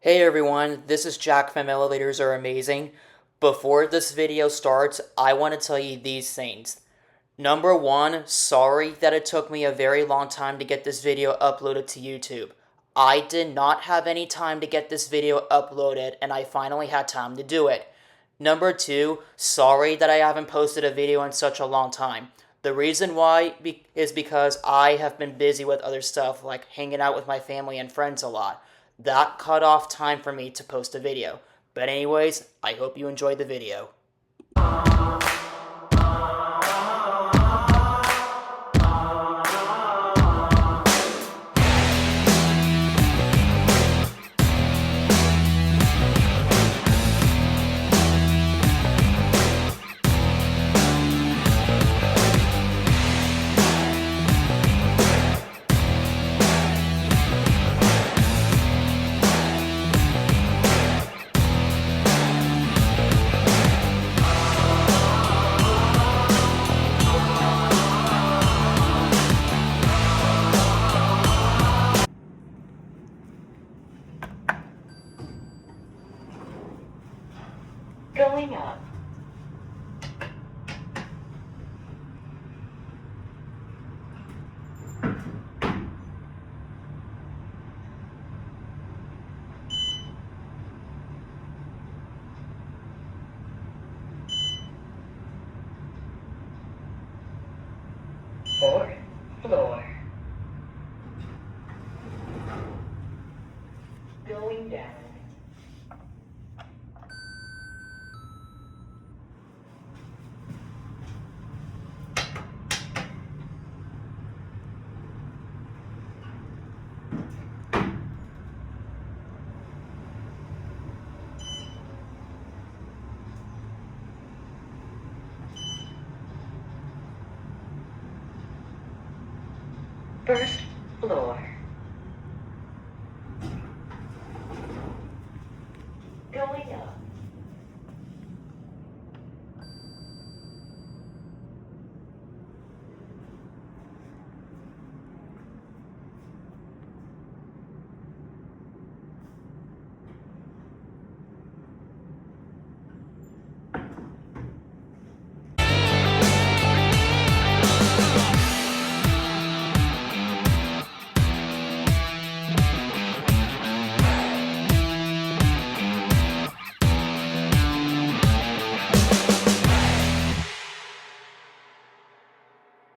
Hey everyone, this is Jack from Elevators Are Amazing. Before this video starts, I want to tell you these things. Number one, sorry that it took me a very long time to get this video uploaded to YouTube. I did not have any time to get this video uploaded and I finally had time to do it. Number two, sorry that I haven't posted a video in such a long time. The reason why is because I have been busy with other stuff like hanging out with my family and friends a lot. That cut off time for me to post a video. But anyways, I hope you enjoyed the video. Going up. Fourth floor. Going down. First floor.